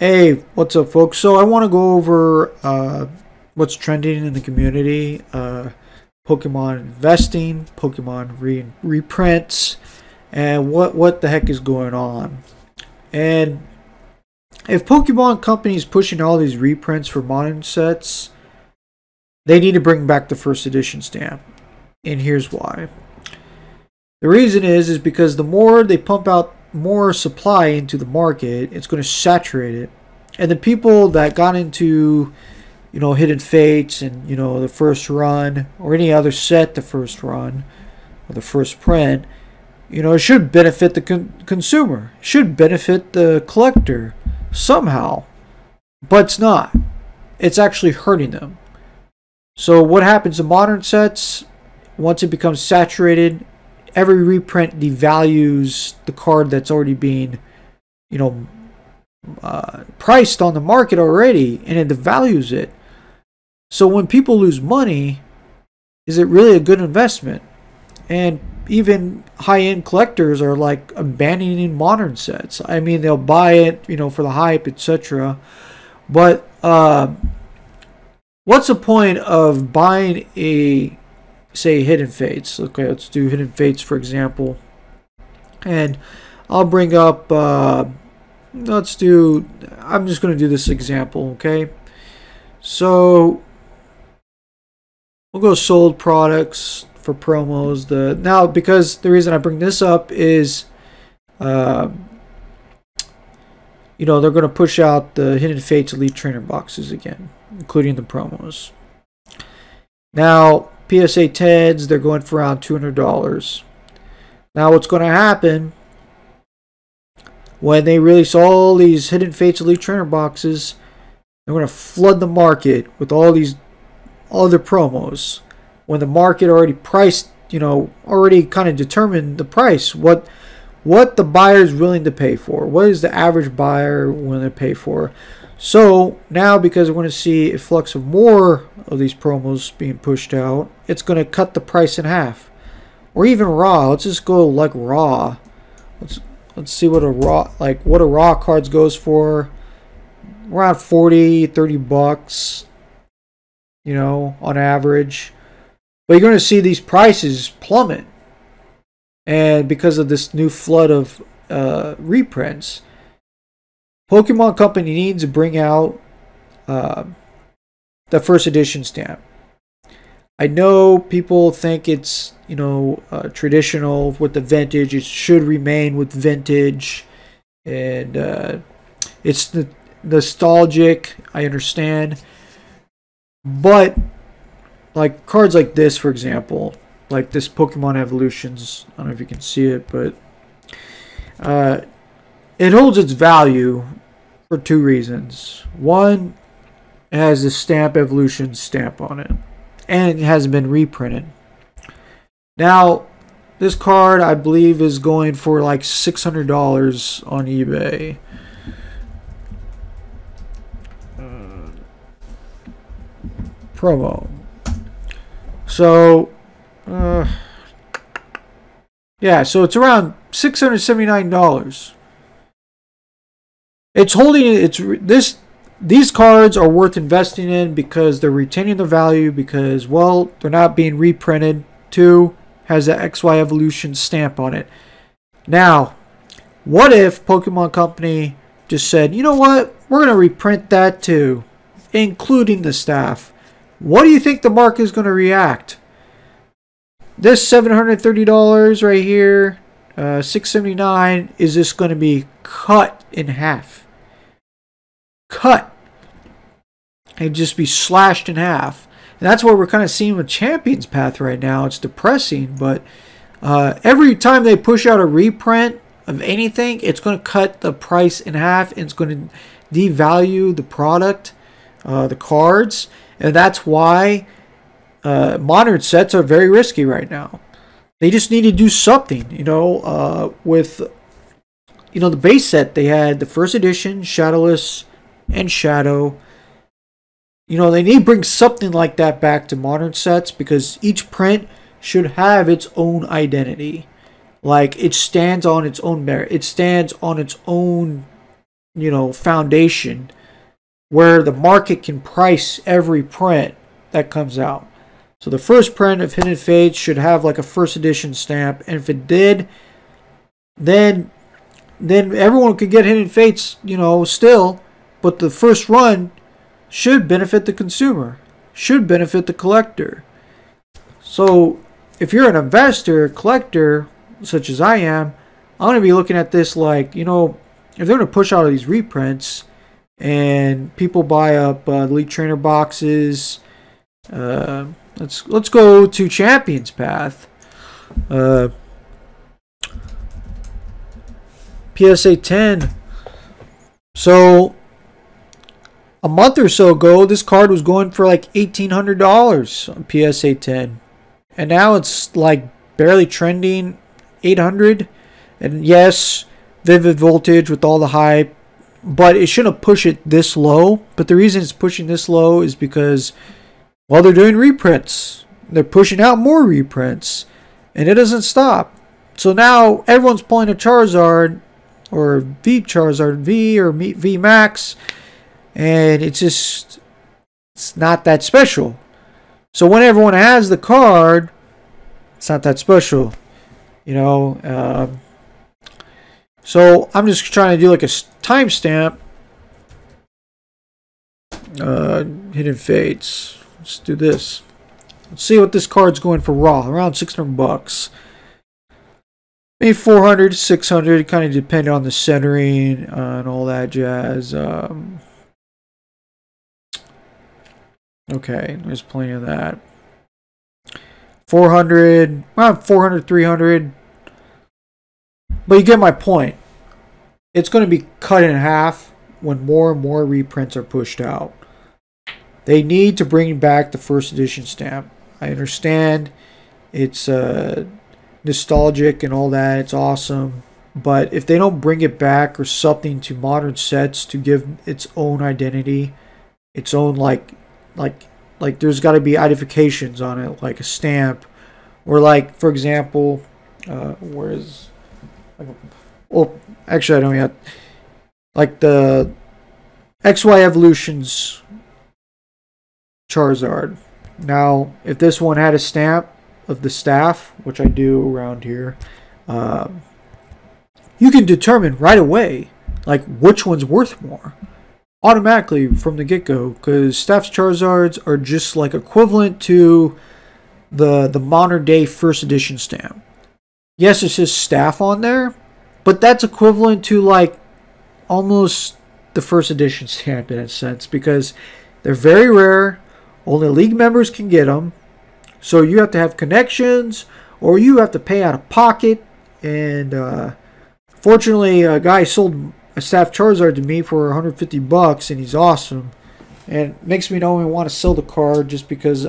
Hey, what's up, folks? So I want to go over what's trending in the community, Pokemon investing, Pokemon reprints, and what the heck is going on. And if Pokemon Company is pushing all these reprints for modern sets, they need to bring back the first edition stamp. And here's why. The reason is because the more they pump out more supply into the market, it's going to saturate it. And the people that got into, Hidden Fates and, the first run, or any other set, the first run, or the first print, it should benefit the consumer. It should benefit the collector somehow. But it's not. It's actually hurting them. So what happens in modern sets, once it becomes saturated, every reprint devalues the card that's already being, priced on the market already, and it devalues it. So when people lose money, is it really a good investment? And even high-end collectors are like abandoning modern sets. I mean, they'll buy it, for the hype, etc. But what's the point of buying a, say, Hidden Fates? Okay, let's do Hidden Fates, for example. And I'll bring up, I'm just going to do this example, okay? So we'll go sold products for promos. Now, because the reason I bring this up is, they're going to push out the Hidden Fates Elite Trainer boxes again, including the promos. Now, PSA 10s, they're going for around $200. Now, what's going to happen when they release all these Hidden Fates Elite Trainer boxes? They're going to flood the market with all these other promos. When the market already priced, already kind of determined the price, what the buyer is willing to pay for. What is the average buyer willing to pay for? So now, because we're going to see a flux of more of these promos being pushed out, it's going to cut the price in half. Or even raw. Let's just go like raw. Let's see what a raw cards goes for. Around 40, 30 bucks, on average. But you're going to see these prices plummet. And because of this new flood of reprints, Pokemon Company needs to bring out the first edition stamp. I know people think it's, traditional with the vintage. It should remain with vintage. And it's nostalgic. I understand. But, like, cards like this, for example, like this Pokemon Evolutions. I don't know if you can see it, but it holds its value for two reasons. One, it has the stamp Evolution stamp on it, and it hasn't been reprinted. Now, this card, I believe, is going for like $600 on eBay. Promo. So, yeah, so it's around $679. It's holding these cards are worth investing in because they're retaining the value, because, well, they're not being reprinted. Two, has the XY Evolution stamp on it. Now, what if Pokemon Company just said, you know what, we're going to reprint that too, including the staff? What do you think the market is going to react? This $730 right here, $679, is this going to be cut in half? Cut. And just be slashed in half. And that's what we're kind of seeing with Champion's Path right now. It's depressing, but every time they push out a reprint of anything, it's going to cut the price in half, and it's going to devalue the product, the cards. And that's why modern sets are very risky right now. They just need to do something, with, the base set. They had the first edition, Shadowless and Shadow. They need to bring something like that back to modern sets, because each print should have its own identity. Like, it stands on its own merit. It stands on its own foundation where the market can price every print that comes out. So the first print of Hidden Fates should have like a first edition stamp, and if it did, then everyone could get Hidden Fates, still, but the first run should benefit the consumer, should benefit the collector. So if you're an investor, collector, such as I am, I'm going to be looking at this like, if they're going to push out these reprints and people buy up Elite Trainer boxes, let's go to Champions Path. PSA 10. So a month or so ago, this card was going for like $1,800 on PSA 10, and now it's like barely trending $800. And yes, Vivid Voltage with all the hype, but it shouldn't push it this low. But the reason it's pushing this low is because, well, they're doing reprints. They're pushing out more reprints, and it doesn't stop. So now everyone's pulling a Charizard, or Charizard V, or V Max, and it's not that special. So when everyone has the card, it's not that special, so I'm just trying to do like a timestamp. Hidden Fates. Let's do this. Let's see what this card's going for raw. Around $600. Maybe 400, 600, kind of depending on the centering and all that jazz. Okay, there's plenty of that. 400, around 400, 300. But you get my point. It's going to be cut in half when more and more reprints are pushed out. They need to bring back the first edition stamp. I understand it's nostalgic and all that, it's awesome, but if they don't bring it back or something to modern sets to give its own identity, its own like there's got to be identifications on it, like a stamp, or like, for example, where's, well, actually I don't yet, like the XY Evolutions Charizard. Now if this one had a stamp of the staff, which I do around here, you can determine right away like which one's worth more automatically from the get-go, because staff's Charizards are just like equivalent to the modern day first edition stamp. Yes, it says staff on there, but that's equivalent to like almost the first edition stamp in a sense, because they're very rare. Only league members can get them. So you have to have connections, or you have to pay out of pocket. And fortunately, a guy sold a staff Charizard to me for $150, and he's awesome. And it makes me not only want to sell the card just because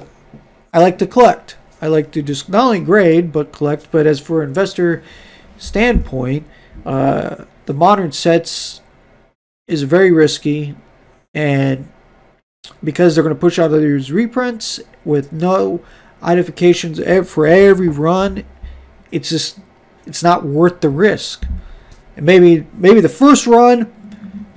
I like to collect. I like to just not only grade, but collect. But as for an investor standpoint, the modern sets is very risky. And because they're going to push out these reprints with no identifications for every run, it's not worth the risk. And maybe the first run,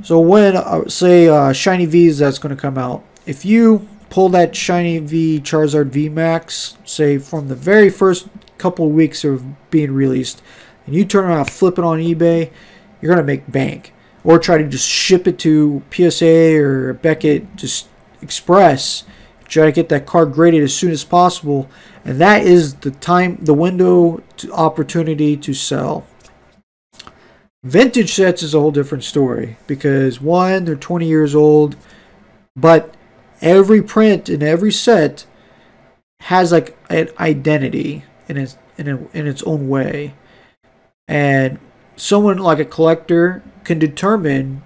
so when say Shiny V's that's going to come out, if you pull that Shiny V Charizard V Max, say from the very first couple of weeks of being released, and you turn around and flip it on eBay, you're going to make bank. Or try to just ship it to PSA or Beckett just Express, try to get that card graded as soon as possible, and that is the window to opportunity to sell. Vintage sets is a whole different story, because one, they're 20 years old, but every print in every set has like an identity in its own way, and someone like a collector can determine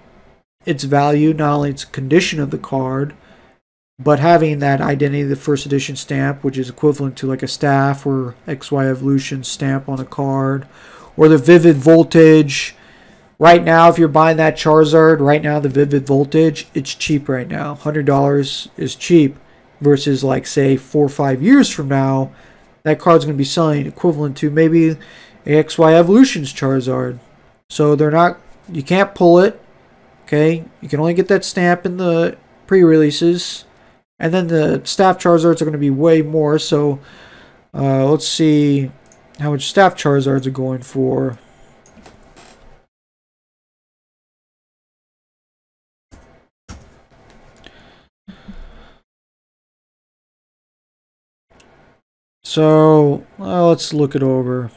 its value, not only its condition of the card, but having that identity, the first edition stamp, which is equivalent to like a staff or XY Evolution stamp on a card, or the Vivid Voltage. Right now, if you're buying that Charizard, right now the Vivid Voltage, it's cheap right now. $100 is cheap, versus like say 4 or 5 years from now, that card's going to be selling equivalent to maybe a XY Evolution's Charizard. So they're not, you can't pull it, Okay, you can only get that stamp in the pre-releases, and then the staff Charizards are going to be way more. So let's see how much staff Charizards are going for. So let's look it over.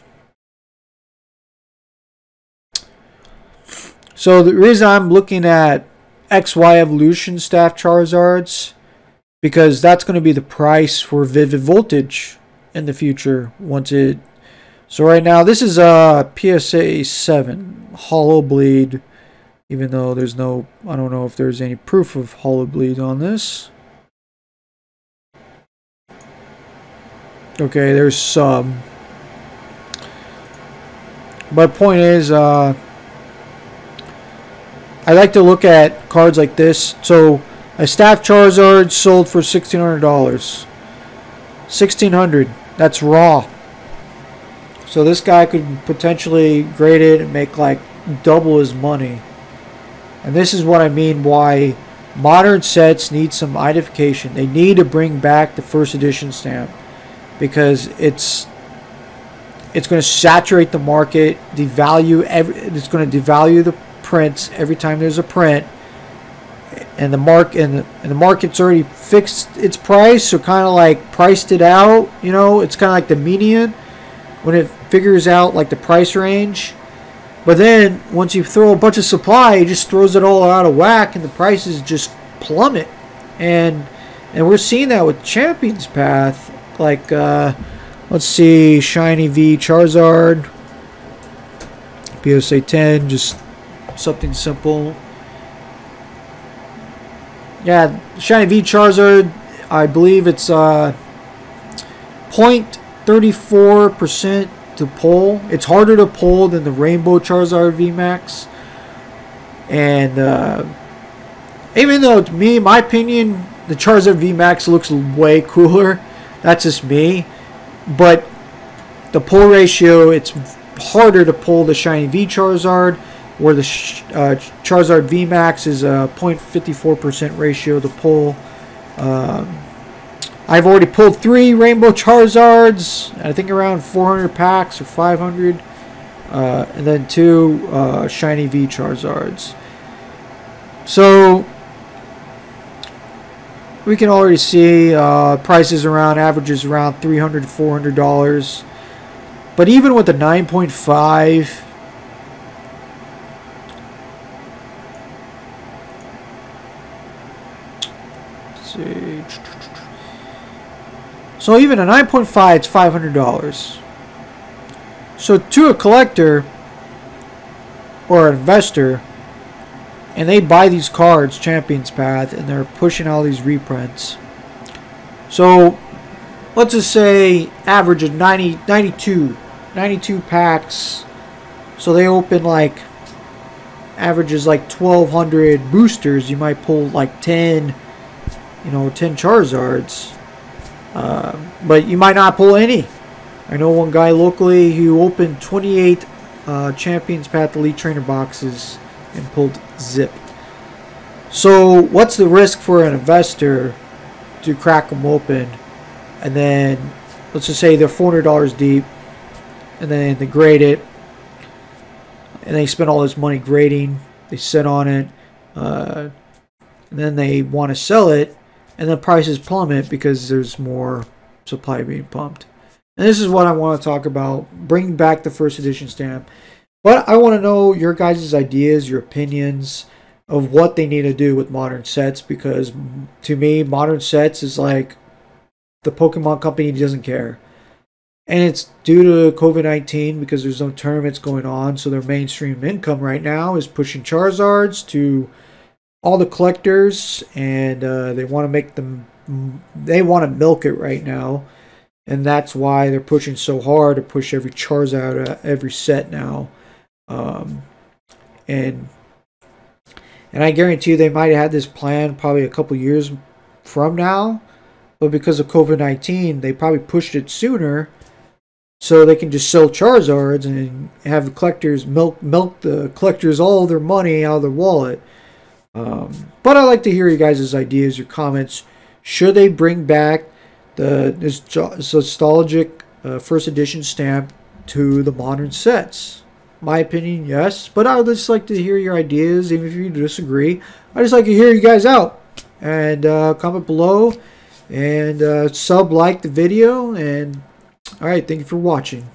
So the reason I'm looking at XY Evolution Staff Charizards, because that's going to be the price for Vivid Voltage in the future. So right now, this is a PSA 7 Hollow Bleed, even though there's no, I don't know if there's any proof of Hollow Bleed on this. Okay, there's some. But point is, I like to look at cards like this. So a Staff Charizard sold for $1,600. $1,600. That's raw. So this guy could potentially grade it and make like double his money. And this is what I mean why modern sets need some identification. They need to bring back the first edition stamp, because it's going to saturate the market, it's going to devalue the prints every time there's a print, and the market's already fixed its price, so kind of like priced it out. You know, it's kind of like the median when it figures out like the price range. But then once you throw a bunch of supply, it just throws it all out of whack, and the prices just plummet. And we're seeing that with Champions Path. Like let's see, Shiny V Charizard, PSA 10, just something simple. Yeah, Shiny V Charizard, I believe it's 0.34% to pull. It's harder to pull than the Rainbow Charizard VMAX. And even though, to me, in my opinion, the Charizard VMAX looks way cooler. That's just me. But the pull ratio, it's harder to pull the Shiny V Charizard, where the Charizard VMAX is a 0.54% ratio to pull. I've already pulled 3 Rainbow Charizards, I think around 400 packs or 500, and then 2 Shiny V Charizards. So we can already see prices around, averages around $300 to $400. But even with the 9.5, so even a 9.5, it's $500. So to a collector or an investor, and they buy these cards, Champions Path, and they're pushing all these reprints. So let's just say average of 92 packs. So they open like, averages like 1,200 boosters. You might pull like 10, 10 Charizards. But you might not pull any. I know one guy locally who opened 28 Champions Path Elite Trainer boxes and pulled zip. So what's the risk for an investor to crack them open, and then let's just say they're $400 deep, and then they grade it, and they spend all this money grading, they sit on it, and then they want to sell it, and the prices plummet because there's more supply being pumped. And this is what I want to talk about, bringing back the first edition stamp. But I want to know your guys' ideas, your opinions of what they need to do with modern sets, because to me, modern sets is like the Pokemon company doesn't care. And it's due to COVID-19 because there's no tournaments going on, so their mainstream income right now is pushing Charizards to all the collectors, and they want to make them, they want to milk it right now. And that's why they're pushing so hard to push every Charizard out of every set now. And I guarantee you they might have had this plan probably a couple years from now, but because of COVID-19, they probably pushed it sooner so they can just sell Charizards and have the collectors milk the collectors all their money out of their wallet. But I like to hear you guys' ideas, your comments. Should they bring back this nostalgic first edition stamp to the modern sets? My opinion, yes. But I would just like to hear your ideas, even if you disagree. I just like to hear you guys out. And comment below. And like the video. And alright, thank you for watching.